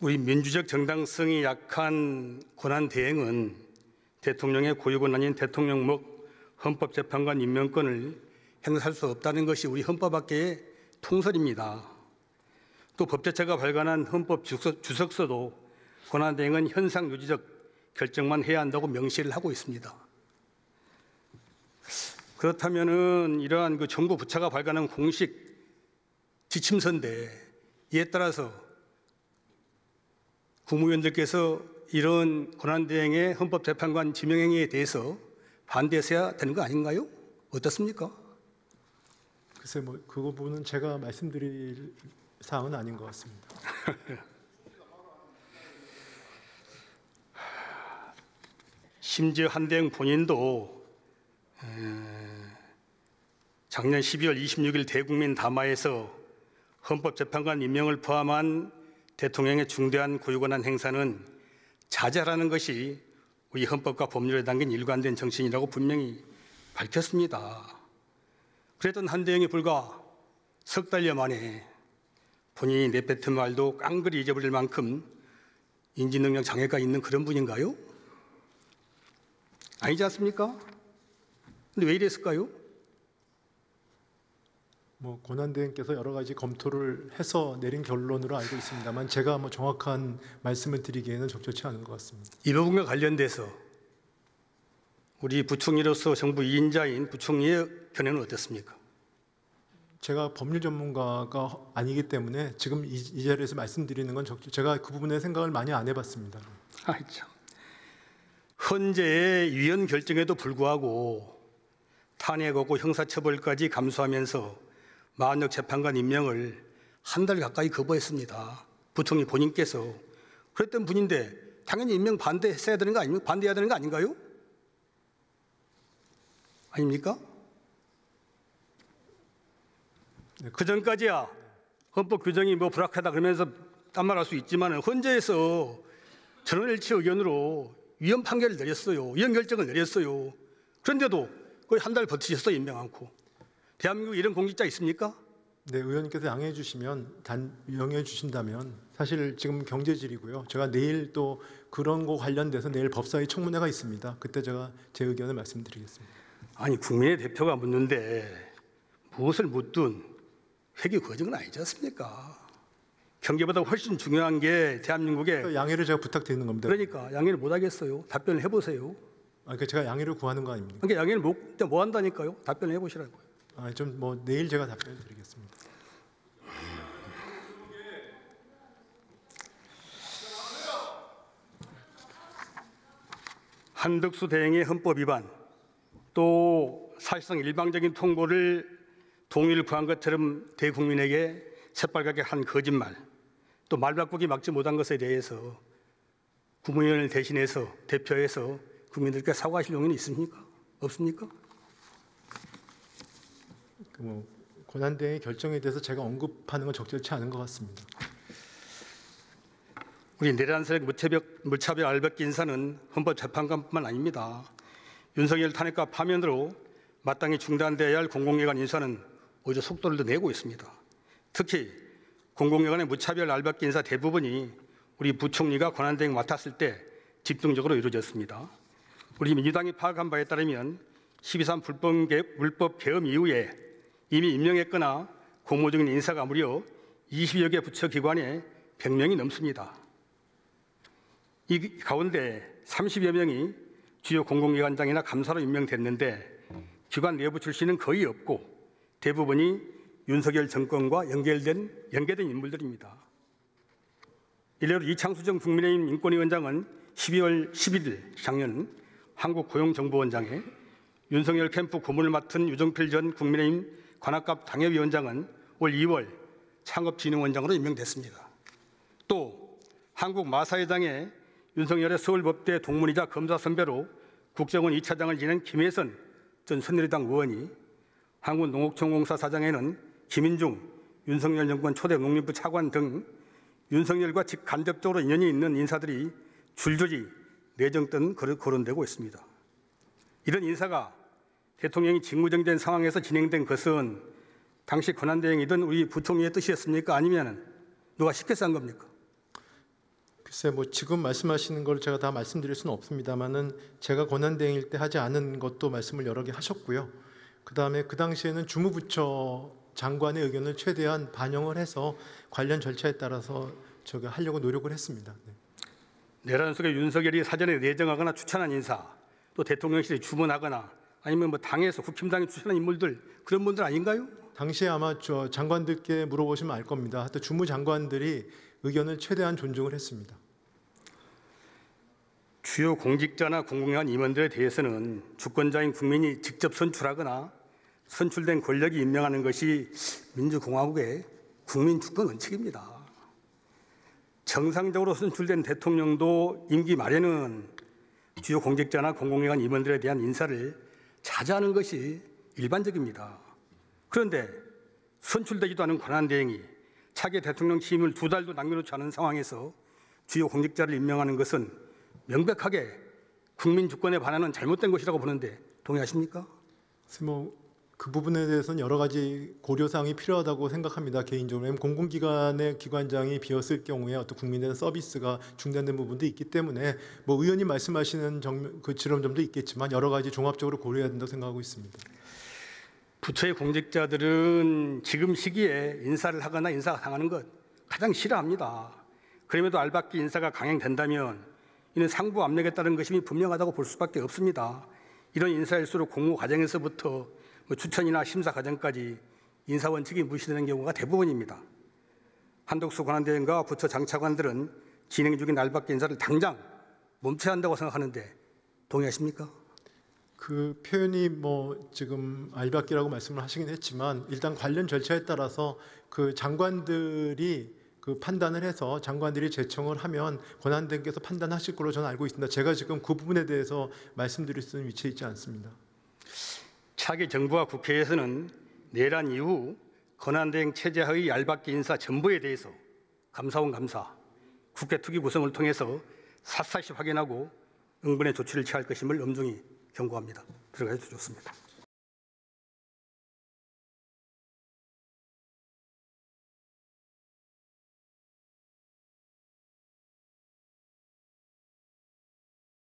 우리 민주적 정당성이 약한 권한대행은 대통령의 고유권한인 대통령목 헌법재판관 임명권을 행사할 수 없다는 것이 우리 헌법학계의 통설입니다. 또 법제처가 발간한 헌법 주석서도 권한대행은 현상 유지적 결정만 해야 한다고 명시를 하고 있습니다. 그렇다면은 이러한 정부 부처가 발간한 공식 지침서인데 이에 따라서 국무위원들께서 이런 권한대행의 헌법재판관 지명행위에 대해서 반대했어야 되는 거 아닌가요? 어떻습니까? 글쎄 그 부분은 제가 말씀드릴 사항은 아닌 것 같습니다. 심지어 한대행 본인도 작년 12월 26일 대국민 담화에서 헌법재판관 임명을 포함한 대통령의 중대한 고유권한 행사는 자제하라는 것이 우리 헌법과 법률에 담긴 일관된 정신이라고 분명히 밝혔습니다. 그랬던 한대행이 불과 석 달여 만에 본인이 내뱉은 말도 깡그리 잊어버릴 만큼 인지능력 장애가 있는 그런 분인가요? 아니지 않습니까? 근데 왜 이랬을까요? 권한대행께서 여러 가지 검토를 해서 내린 결론으로 알고 있습니다만 제가 정확한 말씀을 드리기에는 적절치 않은 것 같습니다. 이 부분과 관련돼서 우리 부총리로서 정부 2인자인 부총리의 견해는 어떻습니까? 제가 법률 전문가가 아니기 때문에 지금 이 자리에서 말씀드리는 건 제가 그 부분에 생각을 많이 안 해봤습니다. 참. 헌재의 위헌 결정에도 불구하고 탄핵하고 형사처벌까지 감수하면서 마흔역 재판관 임명을 한 달 가까이 거부했습니다. 부총리 본인께서. 그랬던 분인데 당연히 임명 반대했어야 되는 거 아닙니까? 반대해야 되는 거 아닌가요? 아닙니까? 그 전까지야 헌법 규정이 불합하다 그러면서 딴 말 할 수 있지만 헌재에서 전원일치 의견으로 위헌 판결을 내렸어요. 위헌 결정을 내렸어요. 그런데도 거의 한 달 버티셨어요. 임명 않고. 대한민국에 이런 공직자 있습니까? 네, 의원님께서 양해해 주신다면 사실 지금 경제질이고요. 제가 내일 또 그런 거 관련돼서 내일 법사위 청문회가 있습니다. 그때 제가 제 의견을 말씀드리겠습니다. 아니 국민의 대표가 묻는데 무엇을 묻든 회계 거정은 아니지 않습니까? 경제보다 훨씬 중요한 게 대한민국의 양해를 제가 부탁드리는 겁니다. 그러니까 양해를 못 하겠어요. 답변을 해보세요. 그러니까 제가 양해를 구하는 거 아닙니까? 그러니까 양해를 못 한다니까요. 답변을 해보시라고요. 내일 제가 답변을 드리겠습니다. 한덕수 대행의 헌법 위반, 또 사실상 일방적인 통보를 동의를 구한 것처럼 대국민에게 새빨갛게 한 거짓말, 또 말 바꾸기 막지 못한 것에 대해서 국무위원을 대신해서 대표해서 국민들께 사과하실 용의는 있습니까? 없습니까? 권한대행의 결정에 대해서 제가 언급하는 건 적절치 않은 것 같습니다. 우리 내란세력 무차별 알박기 인사는 헌법재판관뿐만 아닙니다. 윤석열 탄핵과 파면으로 마땅히 중단돼야 할 공공기관 인사는 오히려 속도를 더 내고 있습니다. 특히 공공기관의 무차별 알박기 인사 대부분이 우리 부총리가 권한대행 맡았을 때 집중적으로 이루어졌습니다. 우리 민주당이 파악한 바에 따르면 12.3 불법 계엄 이후에 이미 임명했거나 공모 중인 인사가 무려 20여 개 부처 기관에 100명이 넘습니다. 이 가운데 30여 명이 주요 공공기관장이나 감사로 임명됐는데 기관 내부 출신은 거의 없고 대부분이 윤석열 정권과 연계된 인물들입니다. 일례로 이창수 전 국민의힘 인권위원장은 12월 11일 작년 한국고용정보원장에 윤석열 캠프 고문을 맡은 유정필 전 국민의힘 관악갑 당협위원장은 올 2월 창업진흥원장으로 임명됐습니다. 또 한국 마사회장에 윤석열의 서울법대 동문이자 검사 선배로 국정원 2차장을 지낸 김혜선 전 새누리당 의원이 한국농업총공사 사장에는 김인중 윤석열 정권 초대 농림부 차관 등 윤석열과 직간접적으로 인연이 있는 인사들이 줄줄이 내정된 거론되고 있습니다. 이런 인사가 대통령이 직무정지된 상황에서 진행된 것은 당시 권한대행이든 우리 부총리의 뜻이었습니까? 아니면 누가 시켜서 한 겁니까? 글쎄 뭐 지금 말씀하시는 걸 제가 다 말씀드릴 수는 없습니다만은 제가 권한대행일 때 하지 않은 것도 말씀을 여러 개 하셨고요. 그다음에 그 당시에는 주무부처 장관의 의견을 최대한 반영을 해서 관련 절차에 따라서 저기 하려고 노력을 했습니다. 네. 내란 속에 윤석열이 사전에 내정하거나 추천한 인사, 또 대통령실에 주문하거나 아니면 뭐 당에서 국힘당이 추천한 인물들 그런 분들 아닌가요? 당시에 아마 저 장관들께 물어보시면 알 겁니다. 하여튼 주무장관들이 의견을 최대한 존중을 했습니다. 주요 공직자나 공공기관 임원들에 대해서는 주권자인 국민이 직접 선출하거나 선출된 권력이 임명하는 것이 민주공화국의 국민 주권 원칙입니다. 정상적으로 선출된 대통령도 임기 말에는 주요 공직자나 공공기관 임원들에 대한 인사를 자제하는 것이 일반적입니다. 그런데 선출되지도 않은 권한대행이 차기 대통령 취임을 2달도 남겨놓지 않은 상황에서 주요 공직자를 임명하는 것은 명백하게 국민 주권에 반하는 잘못된 것이라고 보는데 동의하십니까? 뭐 그 부분에 대해서는 여러 가지 고려사항이 필요하다고 생각합니다. 개인적으로. 왜냐하면 공공기관의 기관장이 비었을 경우에 어떤 국민의 서비스가 중단된 부분도 있기 때문에 뭐 의원님 말씀하시는 그 지점도 있겠지만 여러 가지 종합적으로 고려해야 된다고 생각하고 있습니다. 부처의 공직자들은 지금 시기에 인사를 하거나 인사가 당하는 것 가장 싫어합니다. 그럼에도 알박기 인사가 강행된다면 이는 상부 압력에 따른 것임이 분명하다고 볼 수밖에 없습니다. 이런 인사일수록 공모 과정에서부터 추천이나 심사 과정까지 인사 원칙이 무시되는 경우가 대부분입니다. 한덕수 권한대행과 부처 장차관들은 진행 중인 알박기 인사를 당장 멈춰야 한다고 생각하는데 동의하십니까? 그 표현이 뭐 지금 알박기라고 말씀을 하시긴 했지만 일단 관련 절차에 따라서 그 장관들이 그 판단을 해서 장관들이 제청을 하면 권한대행께서 판단하실 걸로 저는 알고 있습니다. 제가 지금 그 부분에 대해서 말씀드릴 수 있는 위치에 있지 않습니다. 차기 정부와 국회에서는 내란 이후 권한대행 체제하의 알박기 인사 전부에 대해서 감사원 감사, 국회 특위 구성을 통해서 샅샅이 확인하고 응분의 조치를 취할 것임을 엄중히 경고합니다. 들어가셔도 좋습니다.